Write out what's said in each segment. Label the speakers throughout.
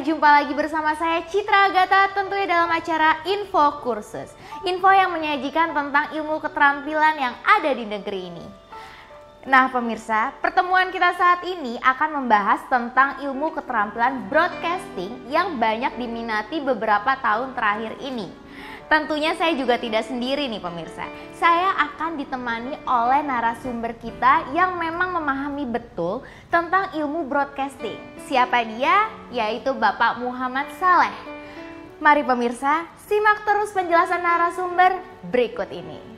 Speaker 1: jumpa lagi bersama saya Citra Agatha tentunya dalam acara Info Kursus. Info yang menyajikan tentang ilmu keterampilan yang ada di negeri ini. Nah pemirsa, pertemuan kita saat ini akan membahas tentang ilmu keterampilan broadcasting yang banyak diminati beberapa tahun terakhir ini. Tentunya saya juga tidak sendiri nih pemirsa. Saya akan ditemani oleh narasumber kita yang memang memahami betul tentang ilmu broadcasting. Siapa dia? Yaitu Bapak Muhammad Saleh. Mari pemirsa, simak terus penjelasan narasumber berikut ini.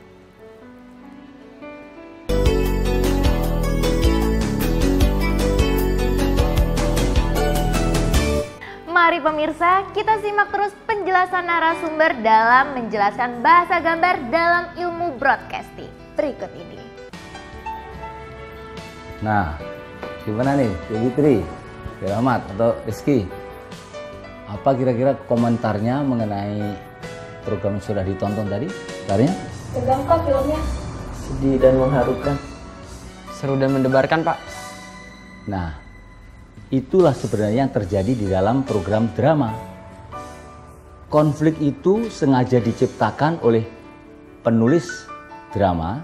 Speaker 1: Mari pemirsa, kita simak terus penjelasan narasumber dalam menjelaskan bahasa gambar dalam ilmu broadcasting berikut ini.
Speaker 2: Nah, gimana nih, Fitri, Rahmat atau Rizky? Apa kira-kira komentarnya mengenai program yang sudah ditonton tadi? Bentarnya?
Speaker 3: Tegang Pak filmnya.
Speaker 4: Sedih dan mengharukan.
Speaker 5: Seru dan mendebarkan Pak.
Speaker 2: Nah, itulah sebenarnya yang terjadi di dalam program drama. Konflik itu sengaja diciptakan oleh penulis drama,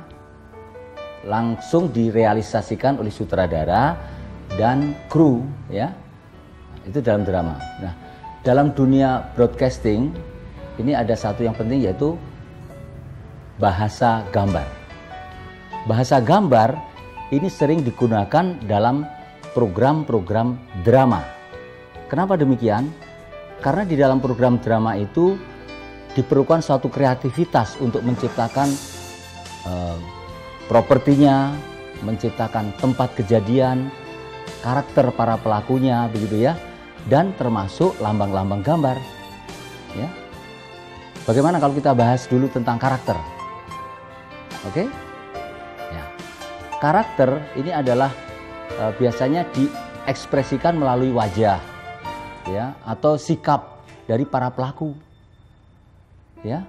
Speaker 2: langsung direalisasikan oleh sutradara dan kru, ya. Itu dalam drama. Nah, dalam dunia broadcasting ini ada satu yang penting yaitu bahasa gambar. Bahasa gambar ini sering digunakan dalam program-program drama. Kenapa demikian? Karena di dalam program drama itu diperlukan suatu kreativitas untuk menciptakan propertinya, menciptakan tempat kejadian, karakter para pelakunya, begitu ya, dan termasuk lambang-lambang gambar. Ya. Bagaimana kalau kita bahas dulu tentang karakter? Oke? Ya. Karakter ini adalah biasanya diekspresikan melalui wajah, ya, atau sikap dari para pelaku, ya.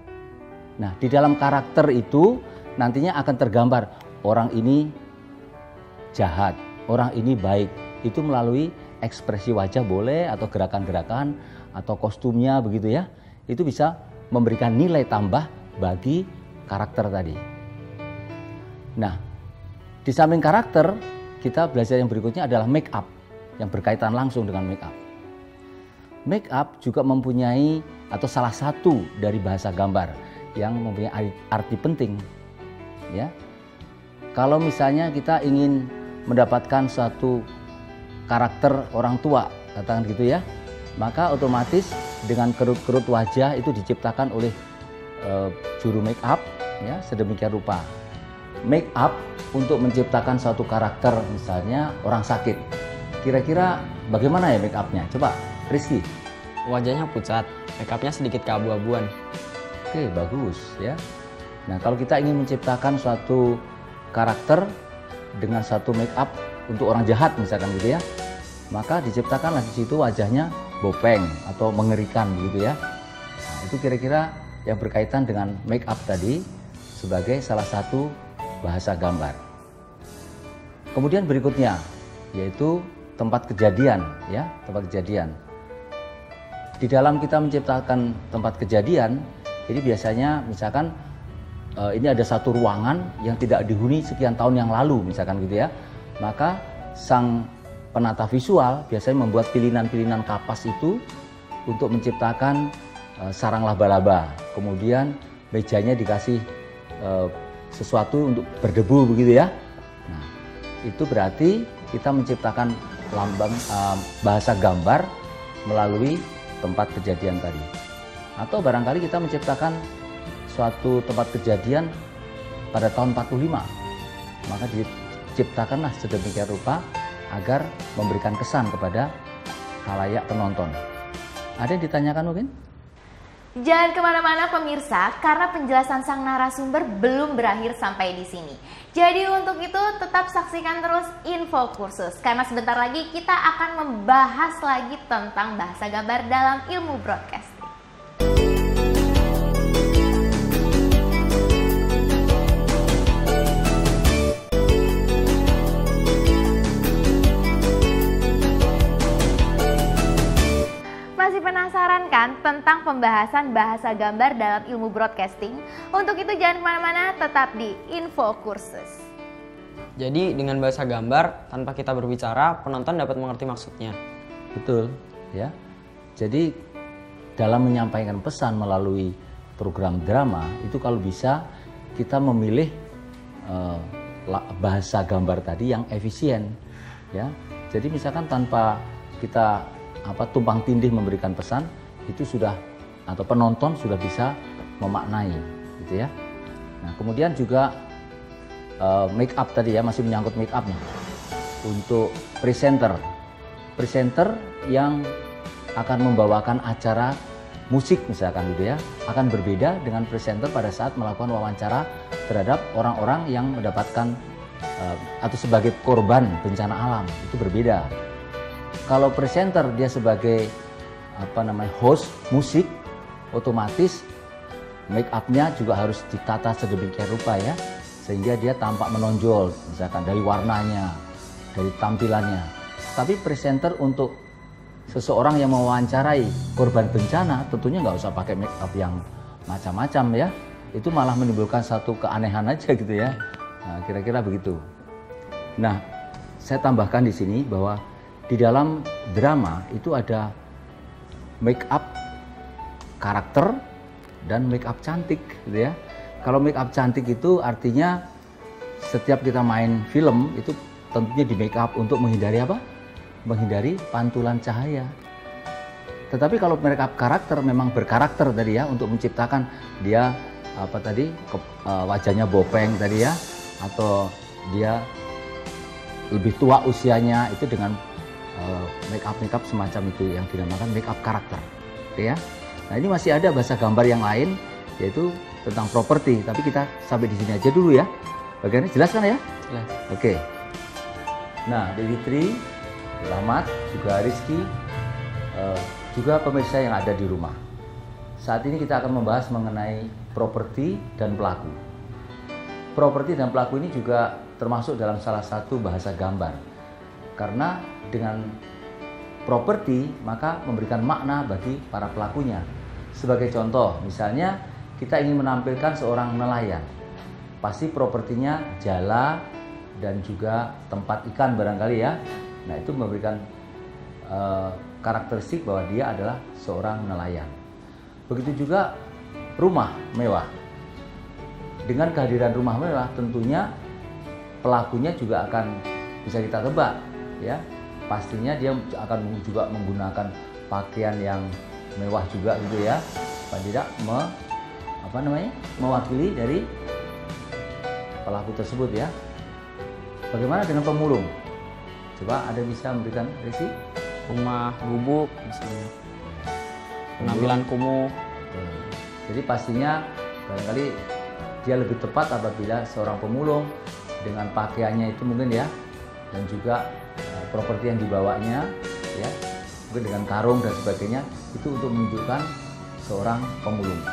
Speaker 2: Nah, di dalam karakter itu nantinya akan tergambar orang ini jahat, orang ini baik. Itu melalui ekspresi wajah boleh, atau gerakan-gerakan, atau kostumnya begitu ya. Itu bisa memberikan nilai tambah bagi karakter tadi. Nah, di samping karakter, kita belajar yang berikutnya adalah make up yang berkaitan langsung dengan make up. Make up juga mempunyai atau salah satu dari bahasa gambar yang mempunyai arti penting. Ya, kalau misalnya kita ingin mendapatkan suatu karakter orang tua, katakan gitu ya, maka otomatis dengan kerut-kerut wajah itu diciptakan oleh juru make up, ya, sedemikian rupa. Make up untuk menciptakan suatu karakter, misalnya orang sakit. Kira-kira bagaimana ya make up-nya? Coba, Rizky.
Speaker 5: Wajahnya pucat, make up-nya sedikit keabu-abuan.
Speaker 2: Oke, bagus ya. Nah, kalau kita ingin menciptakan suatu karakter dengan satu make up untuk orang jahat misalkan gitu ya, maka diciptakanlah di situ wajahnya bopeng atau mengerikan begitu ya. Nah, itu kira-kira yang berkaitan dengan make up tadi sebagai salah satu bahasa gambar. Kemudian berikutnya yaitu tempat kejadian, ya, tempat kejadian. Di dalam kita menciptakan tempat kejadian, ini biasanya misalkan ini ada satu ruangan yang tidak dihuni sekian tahun yang lalu misalkan gitu ya. Maka sang penata visual biasanya membuat pilihan-pilihan kapas itu untuk menciptakan sarang laba-laba. Kemudian mejanya dikasih sesuatu untuk berdebu begitu ya. Nah, itu berarti kita menciptakan lambang bahasa gambar melalui tempat kejadian tadi. Atau barangkali kita menciptakan suatu tempat kejadian pada tahun 45. Maka diciptakanlah sedemikian rupa agar memberikan kesan kepada khalayak penonton. Ada yang ditanyakan mungkin?
Speaker 1: Jangan kemana-mana pemirsa, karena penjelasan sang narasumber belum berakhir sampai di sini. Jadi untuk itu tetap saksikan terus Info Kursus, karena sebentar lagi kita akan membahas lagi tentang bahasa gambar dalam ilmu broadcasting. pembahasan bahasa gambar dalam ilmu broadcasting. Untuk itu jangan kemana-mana, tetap di Info Kursus.
Speaker 5: Jadi dengan bahasa gambar, tanpa kita berbicara, penonton dapat mengerti maksudnya.
Speaker 2: Betul, ya. Jadi dalam menyampaikan pesan melalui program drama itu kalau bisa kita memilih bahasa gambar tadi yang efisien, ya. Jadi misalkan tanpa kita tumpang tindih memberikan pesan, itu sudah atau penonton sudah bisa memaknai, gitu ya. Nah kemudian juga make up tadi ya, masih menyangkut make up nih. Untuk presenter yang akan membawakan acara musik misalkan gitu ya, akan berbeda dengan presenter pada saat melakukan wawancara terhadap orang-orang yang mendapatkan atau sebagai korban bencana alam, itu berbeda. Kalau presenter dia sebagai host musik, otomatis make up-nya juga harus ditata sedemikian rupa ya, sehingga dia tampak menonjol misalkan dari warnanya, dari tampilannya. Tapi presenter untuk seseorang yang mewawancarai korban bencana tentunya nggak usah pakai make up yang macam-macam ya, itu malah menimbulkan satu keanehan aja gitu ya. Nah, kira-kira begitu. Nah, saya tambahkan di sini bahwa di dalam drama itu ada make up karakter dan make up cantik gitu ya. Kalau make up cantik itu artinya setiap kita main film itu tentunya di make up untuk menghindari apa? Menghindari pantulan cahaya. Tetapi kalau make up karakter memang berkarakter tadi ya, untuk menciptakan dia wajahnya bopeng tadi ya, atau dia lebih tua usianya, itu dengan make up semacam itu yang dinamakan make up karakter, oke ya. Nah ini masih ada bahasa gambar yang lain yaitu tentang properti, tapi kita sampai di sini aja dulu ya. Bagaimana, jelas kan ya?
Speaker 5: Jelas.
Speaker 2: Oke. Nah, Dewi Tri, Rahmat, juga Rizky, juga pemirsa yang ada di rumah. Saat ini kita akan membahas mengenai properti dan pelaku. Properti dan pelaku ini juga termasuk dalam salah satu bahasa gambar. Karena dengan properti maka memberikan makna bagi para pelakunya. Sebagai contoh, misalnya kita ingin menampilkan seorang nelayan. Pasti propertinya jala dan juga tempat ikan barangkali ya. Nah itu memberikan karakteristik bahwa dia adalah seorang nelayan. Begitu juga rumah mewah. Dengan kehadiran rumah mewah tentunya pelakunya juga akan bisa kita tebak ya. Pastinya dia akan juga menggunakan pakaian yang mewah juga gitu ya. Supaya tidak mewakili dari pelaku tersebut ya. Bagaimana dengan pemulung? Coba ada bisa memberikan resi?
Speaker 5: Rumah gubuk misalnya, penampilan kumuh.
Speaker 2: Jadi pastinya barangkali dia lebih tepat apabila seorang pemulung dengan pakaiannya itu mungkin ya, dan juga properti yang dibawanya ya, mungkin dengan karung dan sebagainya, itu untuk menunjukkan seorang pemulung.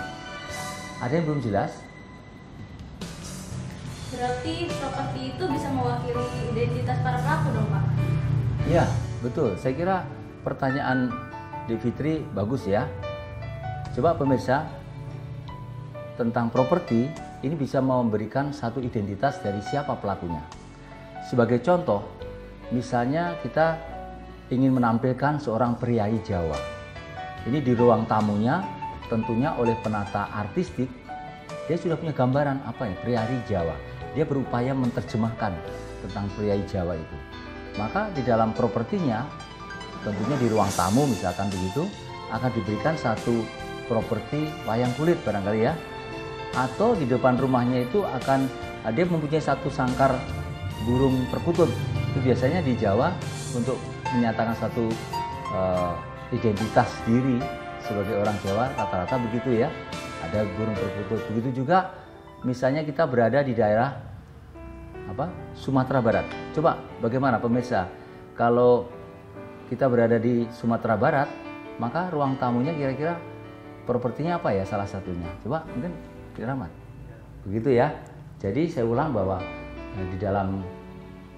Speaker 2: Ada yang belum jelas?
Speaker 3: Berarti properti itu bisa mewakili identitas para pelaku dong Pak?
Speaker 2: Iya, betul. Saya kira pertanyaan di Fitri bagus ya. Coba pemirsa, tentang properti ini bisa memberikan satu identitas dari siapa pelakunya. Sebagai contoh, misalnya kita ingin menampilkan seorang priai Jawa. Ini di ruang tamunya tentunya oleh penata artistik, dia sudah punya gambaran priai Jawa. Dia berupaya menerjemahkan tentang priai Jawa itu. Maka di dalam propertinya, tentunya di ruang tamu misalkan begitu, akan diberikan satu properti wayang kulit barangkali ya. Atau di depan rumahnya itu akan dia mempunyai satu sangkar burung perkutut. Itu biasanya di Jawa untuk menyatakan satu identitas diri sebagai orang Jawa, rata-rata begitu ya. Ada burung perkutut. Begitu juga misalnya kita berada di daerah Sumatera Barat. Coba bagaimana pemirsa, kalau kita berada di Sumatera Barat, maka ruang tamunya kira-kira propertinya apa ya salah satunya? Coba mungkin Rahmat. Begitu ya. Jadi saya ulang bahwa di dalam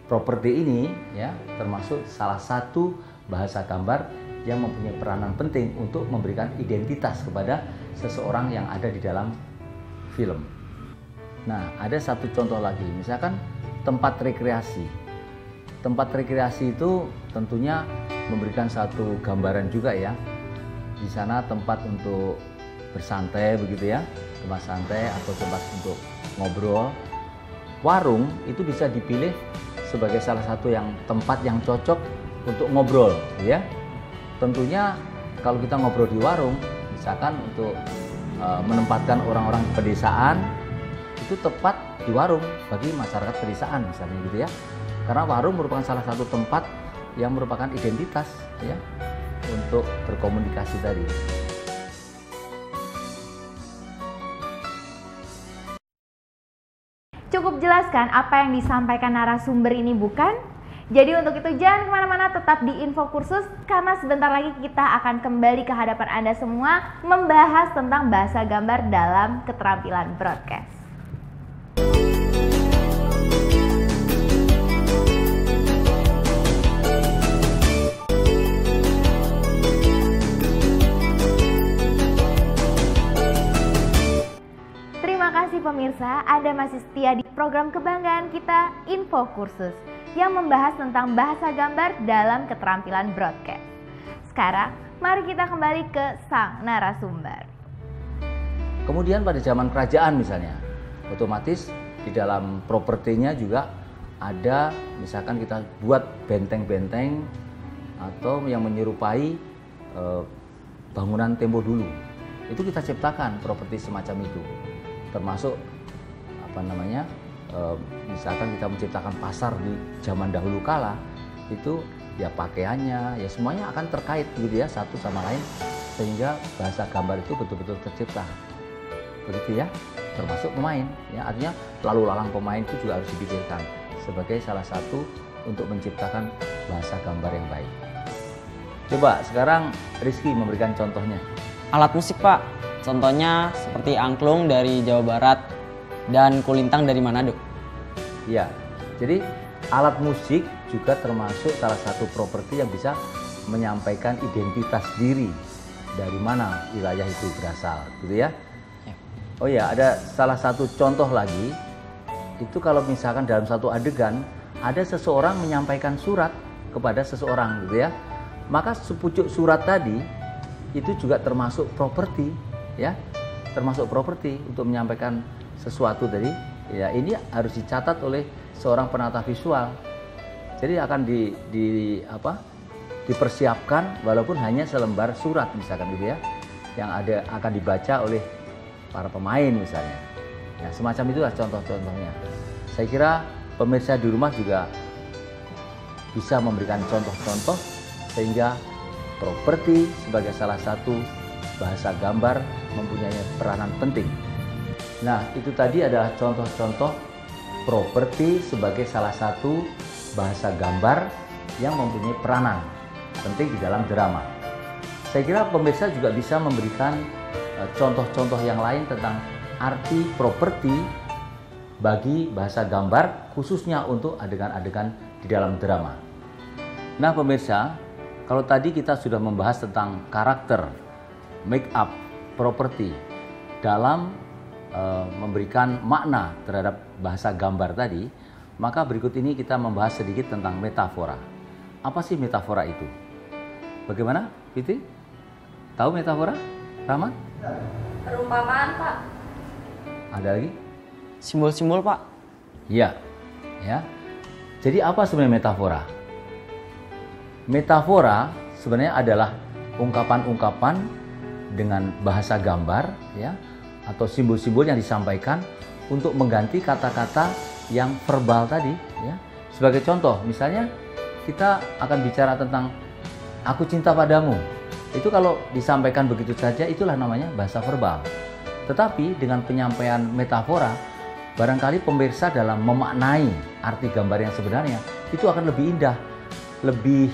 Speaker 2: properti ini ya termasuk salah satu bahasa gambar yang mempunyai peranan penting untuk memberikan identitas kepada seseorang yang ada di dalam film. Nah, ada satu contoh lagi, misalkan tempat rekreasi. Tempat rekreasi itu tentunya memberikan satu gambaran juga ya. Di sana tempat untuk bersantai begitu ya, tempat santai atau tempat untuk ngobrol. Warung itu bisa dipilih sebagai salah satu yang tempat yang cocok untuk ngobrol ya. Tentunya kalau kita ngobrol di warung, misalkan untuk menempatkan orang-orang pedesaan, itu tepat di warung bagi masyarakat pedesaan misalnya gitu ya. Karena warung merupakan salah satu tempat yang merupakan identitas ya untuk berkomunikasi tadi.
Speaker 1: Cukup jelaskan apa yang disampaikan narasumber ini bukan? Jadi untuk itu jangan kemana-mana, tetap di Info Kursus karena sebentar lagi kita akan kembali ke hadapan Anda semua membahas tentang bahasa gambar dalam keterampilan broadcast. Terima kasih pemirsa, Anda masih setia di program kebanggaan kita Info Kursus yang membahas tentang bahasa gambar dalam keterampilan broadcast. Sekarang, mari kita kembali ke sang narasumber.
Speaker 2: Kemudian pada zaman kerajaan misalnya, otomatis di dalam propertinya juga ada, misalkan kita buat benteng-benteng atau yang menyerupai bangunan tempo dulu. Itu kita ciptakan properti semacam itu. Termasuk misalkan kita menciptakan pasar di zaman dahulu kala, itu ya pakaiannya ya semuanya akan terkait gitu ya satu sama lain, sehingga bahasa gambar itu betul-betul tercipta begitu ya, termasuk pemain ya, artinya lalu lalang pemain itu juga harus dipikirkan sebagai salah satu untuk menciptakan bahasa gambar yang baik. Coba sekarang Rizky memberikan contohnya.
Speaker 5: Alat musik Pak, contohnya seperti angklung dari Jawa Barat dan kulintang dari Manado.
Speaker 2: Ya, jadi alat musik juga termasuk salah satu properti yang bisa menyampaikan identitas diri dari mana wilayah itu berasal, gitu ya. Oh ya, ada salah satu contoh lagi, itu kalau misalkan dalam satu adegan ada seseorang menyampaikan surat kepada seseorang, gitu ya. Maka sepucuk surat tadi itu juga termasuk properti, ya, termasuk properti untuk menyampaikan sesuatu tadi. Ya, ini harus dicatat oleh seorang penata visual. Jadi akan dipersiapkan walaupun hanya selembar surat misalkan gitu ya, yang ada akan dibaca oleh para pemain misalnya. Ya, semacam itulah contoh-contohnya. Saya kira pemirsa di rumah juga bisa memberikan contoh-contoh sehingga properti sebagai salah satu bahasa gambar mempunyai peranan penting. Nah, itu tadi adalah contoh-contoh properti sebagai salah satu bahasa gambar yang mempunyai peranan penting di dalam drama. Saya kira pemirsa juga bisa memberikan contoh-contoh yang lain tentang arti properti bagi bahasa gambar khususnya untuk adegan-adegan di dalam drama. Nah, pemirsa, kalau tadi kita sudah membahas tentang karakter, make up, properti dalam memberikan makna terhadap bahasa gambar tadi, maka berikut ini kita membahas sedikit tentang metafora. Apa sih metafora itu? Bagaimana, Fitri? Tahu metafora? Rahmat?
Speaker 3: Perumpamaan, Pak.
Speaker 2: Ada lagi?
Speaker 5: Simbol-simbol Pak.
Speaker 2: Ya. Jadi apa sebenarnya metafora? Metafora sebenarnya adalah ungkapan-ungkapan dengan bahasa gambar, ya, atau simbol-simbol yang disampaikan untuk mengganti kata-kata yang verbal tadi, ya. Sebagai contoh, misalnya kita akan bicara tentang aku cinta padamu. Itu kalau disampaikan begitu saja itulah namanya bahasa verbal. Tetapi dengan penyampaian metafora, barangkali pemirsa dalam memaknai arti gambar yang sebenarnya itu akan lebih indah, lebih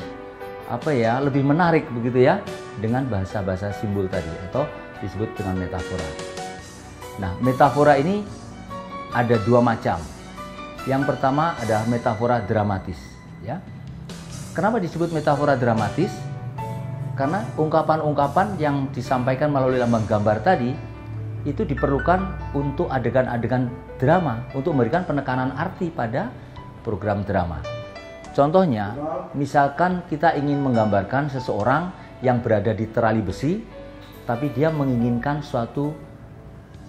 Speaker 2: lebih menarik begitu ya, dengan bahasa-bahasa simbol tadi atau disebut dengan metafora. Nah, metafora ini ada dua macam. Yang pertama adalah metafora dramatis, ya. Kenapa disebut metafora dramatis? Karena ungkapan-ungkapan yang disampaikan melalui lambang gambar tadi itu diperlukan untuk adegan-adegan drama, untuk memberikan penekanan arti pada program drama. Contohnya, misalkan kita ingin menggambarkan seseorang yang berada di terali besi, tapi dia menginginkan suatu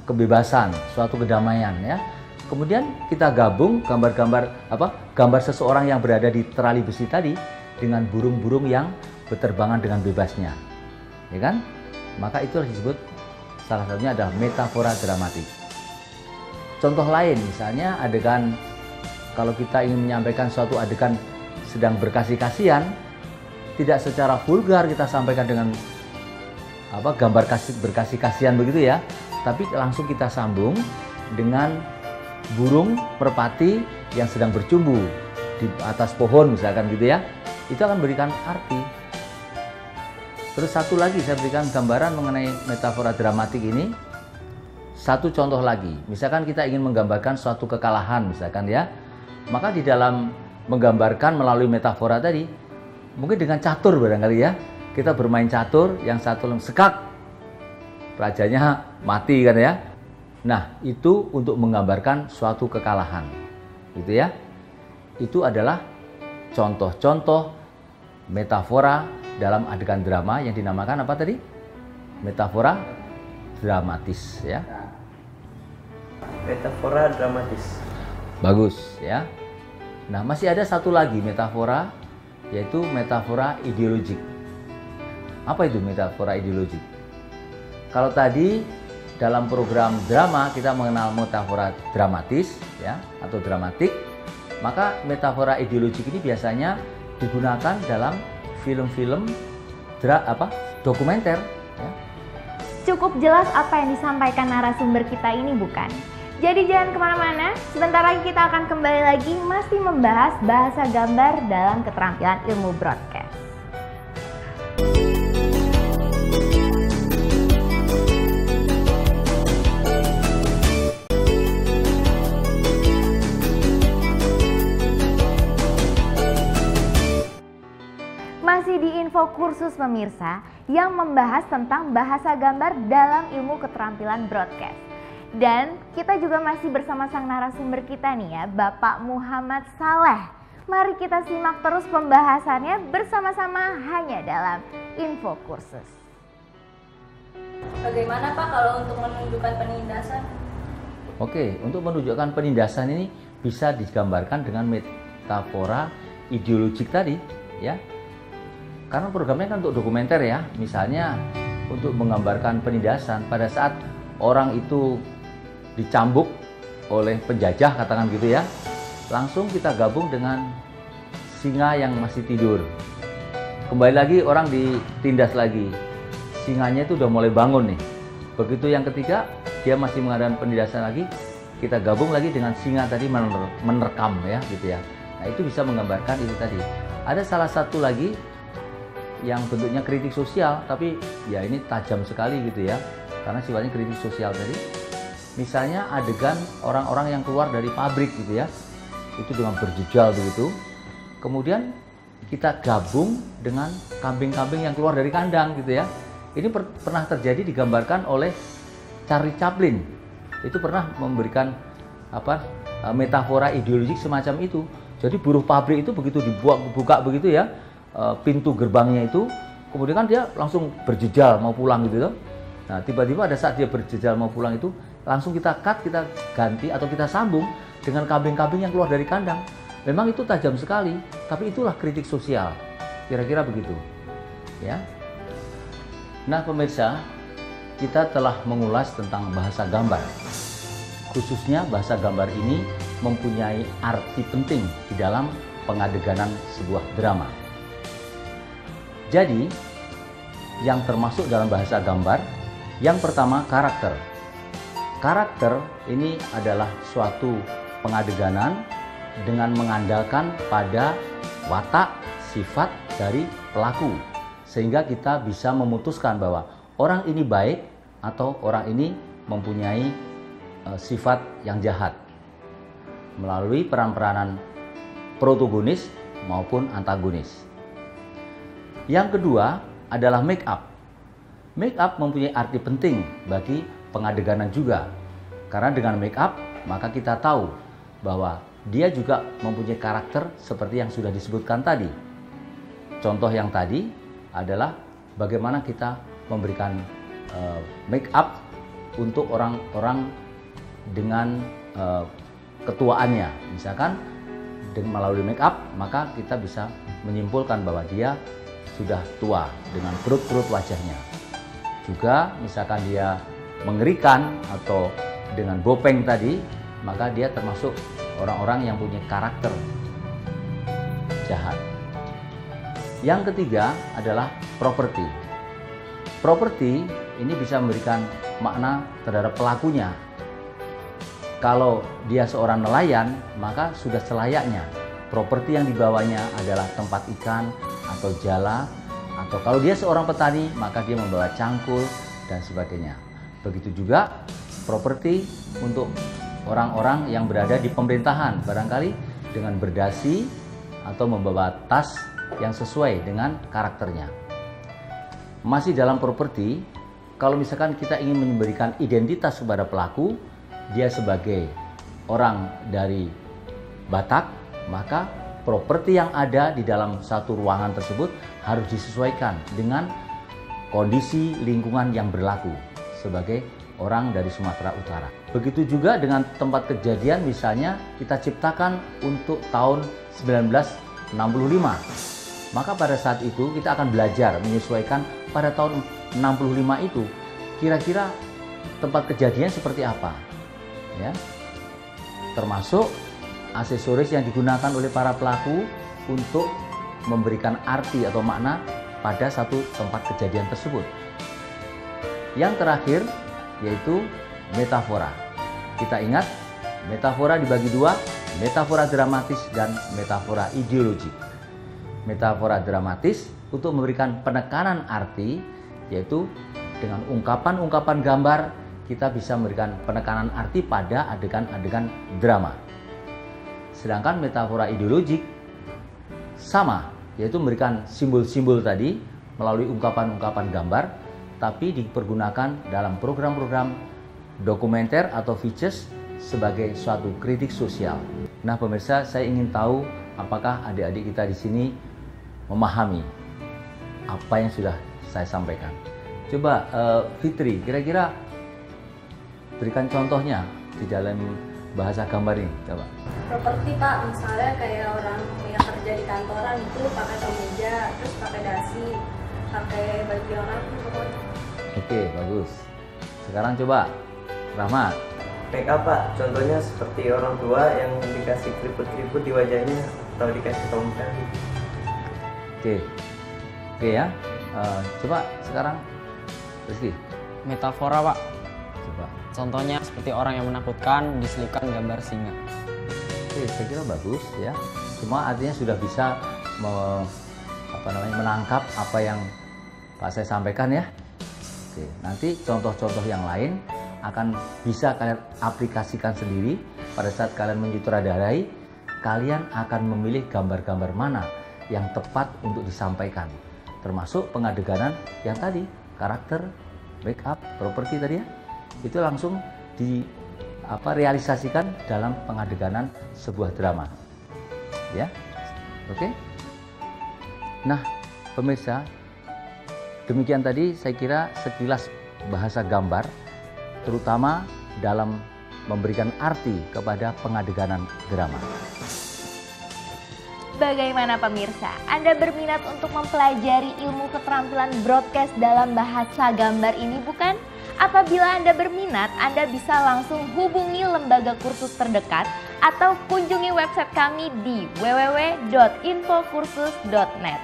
Speaker 2: kebebasan, suatu kedamaian, ya. Kemudian kita gabung gambar seseorang yang berada di terali besi tadi dengan burung-burung yang berterbangan dengan bebasnya, ya kan? Maka itu disebut, salah satunya adalah metafora dramatik. Contoh lain, misalnya adegan, kalau kita ingin menyampaikan suatu adegan sedang berkasih-kasihan, tidak secara vulgar kita sampaikan dengan gambar berkasih-kasihan begitu ya, tapi langsung kita sambung dengan burung merpati yang sedang bercumbu di atas pohon misalkan gitu ya. Itu akan memberikan arti. Terus satu lagi saya berikan gambaran mengenai metafora dramatik ini. Satu contoh lagi, misalkan kita ingin menggambarkan suatu kekalahan misalkan ya, maka di dalam menggambarkan melalui metafora tadi, mungkin dengan catur barangkali ya, kita bermain catur, yang satu sekak, rajanya mati kan ya. Nah, itu untuk menggambarkan suatu kekalahan, gitu ya. Itu adalah contoh-contoh metafora dalam adegan drama yang dinamakan apa tadi? Metafora dramatis ya.
Speaker 4: Metafora dramatis.
Speaker 2: Bagus ya. Nah, masih ada satu lagi metafora, yaitu metafora ideologik. Apa itu metafora ideologik? Kalau tadi dalam program drama kita mengenal metafora dramatis ya, atau dramatik, maka metafora ideologik ini biasanya digunakan dalam film-film dokumenter ya.
Speaker 1: Cukup jelas apa yang disampaikan narasumber kita ini, bukan? Jadi jangan kemana-mana, sebentar lagi kita akan kembali lagi masih membahas bahasa gambar dalam keterampilan ilmu broadcast. Masih di info kursus pemirsa yang membahas tentang bahasa gambar dalam ilmu keterampilan broadcast. Dan kita juga masih bersama sang narasumber kita nih ya, Bapak Muhammad Saleh. Mari kita simak terus pembahasannya bersama-sama hanya dalam info kursus.
Speaker 3: Bagaimana Pak kalau untuk menunjukkan penindasan?
Speaker 2: Oke, untuk menunjukkan penindasan ini bisa digambarkan dengan metafora ideologik tadi ya. Karena programnya kan untuk dokumenter ya. Misalnya untuk menggambarkan penindasan pada saat orang itu dicambuk oleh penjajah katakan gitu ya, langsung kita gabung dengan singa yang masih tidur. Kembali lagi orang ditindas lagi, singanya itu udah mulai bangun nih. Begitu yang ketiga dia masih mengadakan penindasan lagi, kita gabung lagi dengan singa tadi menerkam ya gitu ya. Nah itu bisa menggambarkan itu tadi. Ada salah satu lagi yang bentuknya kritik sosial, tapi ya ini tajam sekali gitu ya, karena sifatnya kritik sosial tadi. Misalnya adegan orang-orang yang keluar dari pabrik gitu ya, itu dengan berjejal begitu. Kemudian kita gabung dengan kambing-kambing yang keluar dari kandang gitu ya. Ini pernah terjadi digambarkan oleh Charlie Chaplin. Itu pernah memberikan metafora ideologik semacam itu. Jadi buruh pabrik itu begitu dibuka begitu ya, pintu gerbangnya itu, kemudian kan dia langsung berjejal mau pulang gitu loh. Nah tiba-tiba ada saat dia berjejal mau pulang itu, langsung kita cut, kita ganti atau kita sambung dengan kambing-kambing yang keluar dari kandang. Memang itu tajam sekali, tapi itulah kritik sosial, kira-kira begitu ya. Nah pemirsa, kita telah mengulas tentang bahasa gambar. Khususnya bahasa gambar ini mempunyai arti penting di dalam pengadeganan sebuah drama. Jadi, yang termasuk dalam bahasa gambar, yang pertama karakter. Karakter ini adalah suatu pengadeganan dengan mengandalkan pada watak, sifat dari pelaku. Sehingga kita bisa memutuskan bahwa orang ini baik atau orang ini mempunyai sifat yang jahat. Melalui peran-peranan protagonis maupun antagonis. Yang kedua, adalah make up. Make up mempunyai arti penting bagi pengadeganan juga. Karena dengan make up, maka kita tahu bahwa dia juga mempunyai karakter seperti yang sudah disebutkan tadi. Contoh yang tadi adalah bagaimana kita memberikan make up untuk orang-orang dengan ketuaannya. Misalkan melalui make up, maka kita bisa menyimpulkan bahwa dia sudah tua dengan kerut-kerut wajahnya. Juga misalkan dia mengerikan atau dengan bopeng tadi, maka dia termasuk orang-orang yang punya karakter jahat. Yang ketiga adalah properti. Properti ini bisa memberikan makna terhadap pelakunya. Kalau dia seorang nelayan, maka sudah selayaknya properti yang dibawanya adalah tempat ikan atau jala, atau kalau dia seorang petani, maka dia membawa cangkul dan sebagainya. Begitu juga properti untuk orang-orang yang berada di pemerintahan, barangkali dengan berdasi atau membawa tas yang sesuai dengan karakternya. Masih dalam properti, kalau misalkan kita ingin memberikan identitas kepada pelaku, dia sebagai orang dari Batak, maka properti yang ada di dalam satu ruangan tersebut harus disesuaikan dengan kondisi lingkungan yang berlaku sebagai orang dari Sumatera Utara. Begitu juga dengan tempat kejadian, misalnya kita ciptakan untuk tahun 1965. Maka pada saat itu kita akan belajar menyesuaikan pada tahun 65 itu kira-kira tempat kejadian seperti apa. Ya, termasuk aksesoris yang digunakan oleh para pelaku untuk memberikan arti atau makna pada satu tempat kejadian tersebut. Yang terakhir yaitu metafora. Kita ingat, metafora dibagi dua, metafora dramatis dan metafora ideologik. Metafora dramatis untuk memberikan penekanan arti, yaitu dengan ungkapan-ungkapan gambar kita bisa memberikan penekanan arti pada adegan-adegan drama. Sedangkan metafora ideologik sama, yaitu memberikan simbol-simbol tadi melalui ungkapan-ungkapan gambar, tapi dipergunakan dalam program-program dokumenter atau features sebagai suatu kritik sosial. Nah pemirsa, saya ingin tahu apakah adik-adik kita di sini memahami apa yang sudah saya sampaikan. Coba Fitri, kira-kira berikan contohnya di dalam bahasa gambar ini, coba.
Speaker 3: Properti Pak, misalnya kayak orang yang kerja di kantoran itu pakai kemeja, terus pakai dasi, pakai baju yang rapi pokoknya.
Speaker 2: Oke, bagus. Sekarang coba Rahmat.
Speaker 4: Make up Pak, contohnya seperti orang tua yang dikasih keriput-keriput di wajahnya atau dikasih tongkat.
Speaker 2: Oke ya. Coba sekarang Rizky.
Speaker 5: Metafora Pak,
Speaker 2: Coba.
Speaker 5: contohnya seperti orang yang menakutkan diselipkan gambar singa.
Speaker 2: Oke, saya kira bagus ya. Semua artinya sudah bisa menangkap apa yang Pak saya sampaikan ya. Oke, nanti contoh-contoh yang lain akan bisa kalian aplikasikan sendiri pada saat kalian menyutradarai. Kalian akan memilih gambar-gambar mana yang tepat untuk disampaikan, termasuk pengadeganan yang tadi, karakter, make up, properti tadi ya. Itu langsung realisasikan dalam pengadeganan sebuah drama. Ya. Oke. Nah, pemirsa, demikian tadi saya kira sekilas bahasa gambar, terutama dalam memberikan arti kepada pengadeganan drama.
Speaker 1: Bagaimana pemirsa? Anda berminat untuk mempelajari ilmu keterampilan broadcast dalam bahasa gambar ini bukan? Apabila Anda berminat, Anda bisa langsung hubungi lembaga kursus terdekat atau kunjungi website kami di www.infokursus.net.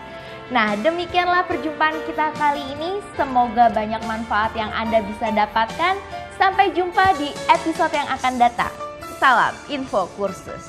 Speaker 1: Nah, demikianlah perjumpaan kita kali ini. Semoga banyak manfaat yang Anda bisa dapatkan. Sampai jumpa di episode yang akan datang. Salam Info Kursus.